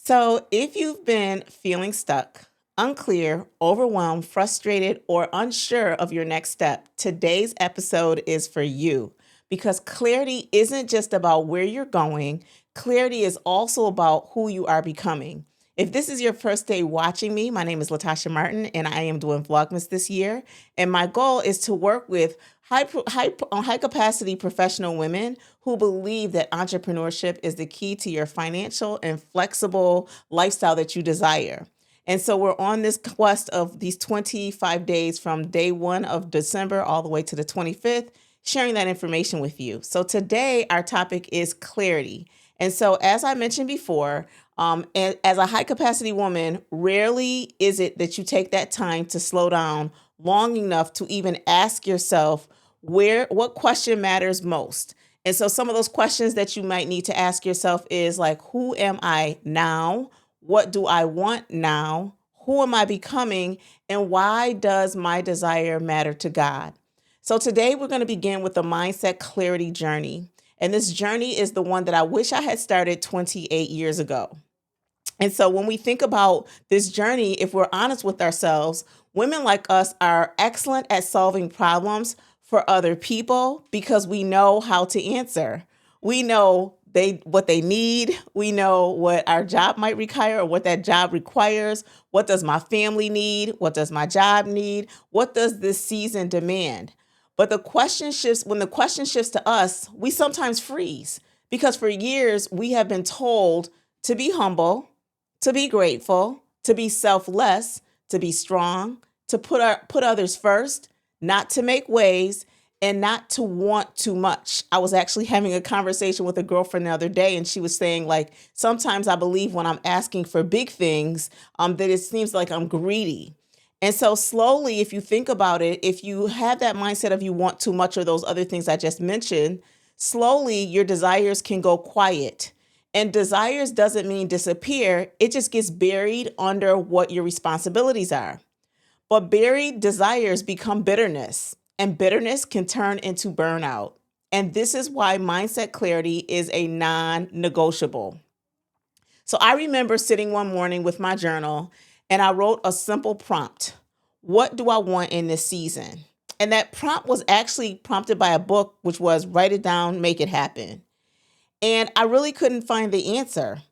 So, if you've been feeling stuck, unclear, overwhelmed, frustrated, or unsure of your next step, today's episode is for you because clarity isn't just about where you're going, clarity is also about who you are becoming. If this is your first day watching me, my name is LaTashia Martin, and I am doing Vlogmas this year. And my goal is to work with high capacity professional women who believe that entrepreneurship is the key to your financial and flexible lifestyle that you desire. And so we're on this quest of these 25 days from day 1 of December all the way to the 25th, sharing that information with you. So today our topic is clarity. And so as I mentioned before, and as a high capacity woman, rarely is it that you take that time to slow down long enough to even ask yourself what question matters most. And so some of those questions that you might need to ask yourself is like, who am I now? What do I want now? Who am I becoming? And why does my desire matter to God? So today we're going to begin with the mindset clarity journey. And this journey is the one that I wish I had started 28 years ago. And so when we think about this journey, if we're honest with ourselves, women like us are excellent at solving problems for other people because we know how to answer. We know what they need. We know what our job might require or what that job requires. What does my family need? What does my job need? What does this season demand? But when the question shifts to us, we sometimes freeze because for years we have been told to be humble, to be grateful, to be selfless, to be strong, to put others first, not to make waves, and not to want too much. I was actually having a conversation with a girlfriend the other day, and she was saying, like, sometimes I believe when I'm asking for big things, that it seems like I'm greedy. And so slowly, if you think about it, if you have that mindset of you want too much or those other things I just mentioned, slowly your desires can go quiet. And desires doesn't mean disappear. It just gets buried under what your responsibilities are. But buried desires become bitterness, and bitterness can turn into burnout. And this is why mindset clarity is a non-negotiable. So I remember sitting one morning with my journal and I wrote a simple prompt. What do I want in this season? And that prompt was actually prompted by a book, which was Write It Down, Make It Happen. And I really couldn't find the answer,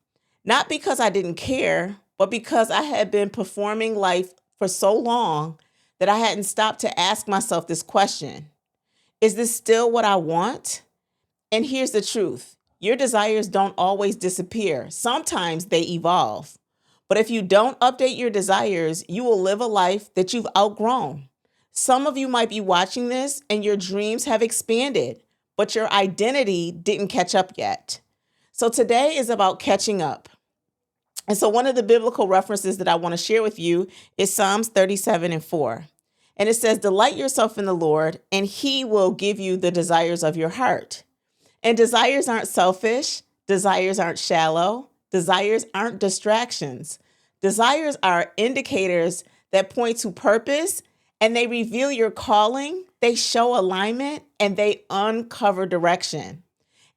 not because I didn't care, but because I had been performing life for so long that I hadn't stopped to ask myself this question. Is this still what I want? And here's the truth. Your desires don't always disappear. Sometimes they evolve. But if you don't update your desires, you will live a life that you've outgrown. Some of you might be watching this and your dreams have expanded, but your identity didn't catch up yet. So today is about catching up. And so one of the biblical references that I want to share with you is Psalms 37:4. And it says, delight yourself in the Lord, and he will give you the desires of your heart. And desires aren't selfish. Desires aren't shallow. Desires aren't distractions. Desires are indicators that point to purpose, and they reveal your calling, they show alignment, and they uncover direction.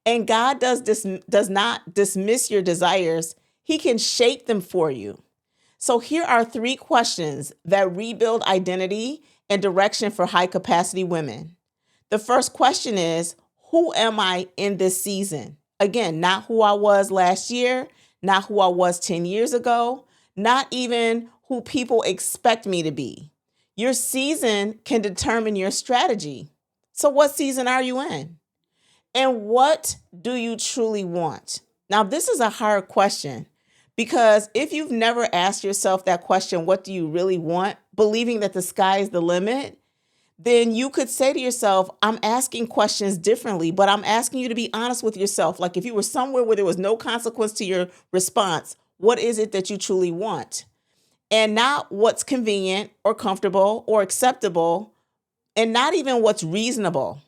And God does not dismiss your desires. He can shape them for you. So here are 3 questions that rebuild identity and direction for high capacity women. The first question is, who am I in this season? Again, not who I was last year, not who I was 10 years ago, not even who people expect me to be. Your season can determine your strategy. So what season are you in? And what do you truly want? Now, this is a hard question because if you've never asked yourself that question, what do you really want, believing that the sky is the limit, then you could say to yourself, I'm asking questions differently, but I'm asking you to be honest with yourself. Like if you were somewhere where there was no consequence to your response, what is it that you truly want? And not what's convenient or comfortable or acceptable, and not even what's reasonable,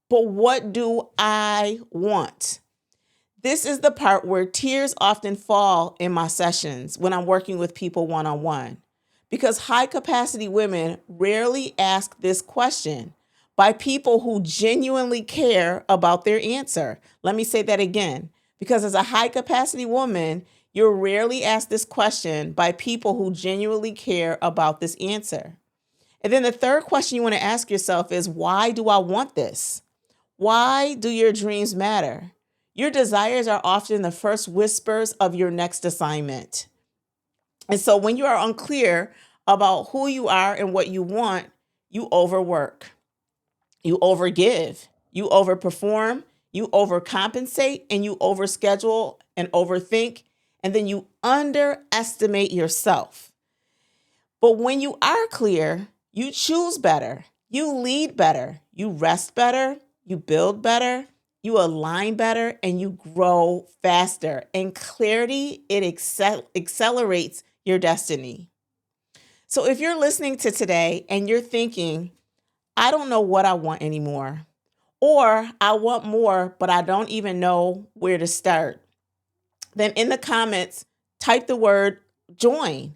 but what do I want? This is the part where tears often fall in my sessions when I'm working with people one-on-one. Because high capacity women rarely ask this question by people who genuinely care about their answer. Let me say that again, because as a high capacity woman, You're rarely asked this question by people who genuinely care about this answer. And then the third question you want to ask yourself is, why do I want this? Why do your dreams matter? Your desires are often the first whispers of your next assignment. And so when you are unclear about who you are and what you want, you overwork, you overgive, you overperform, you overcompensate, and you overschedule and overthink, and then you underestimate yourself. But when you are clear, you choose better, you lead better, you rest better, you build better, you align better, and you grow faster. And clarity, it accelerates your destiny. So if you're listening to today and you're thinking, I don't know what I want anymore, or I want more, but I don't even know where to start, then in the comments, type the word join.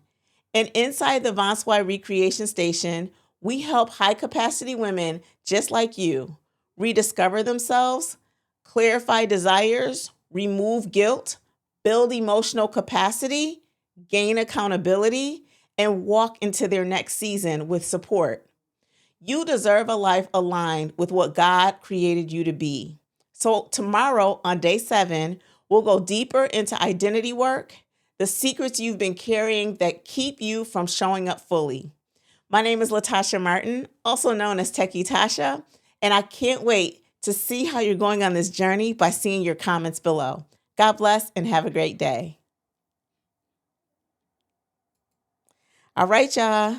And inside the VonSwy Recreation Station, we help high capacity women just like you rediscover themselves, clarify desires, remove guilt, build emotional capacity, gain accountability, and walk into their next season with support. You deserve a life aligned with what God created you to be. So tomorrow on day 7, we'll go deeper into identity work, the secrets you've been carrying that keep you from showing up fully. My name is LaTashia Martin, also known as Techie Tashia, and I can't wait to see how you're going on this journey by seeing your comments below. God bless and have a great day. All right, y'all.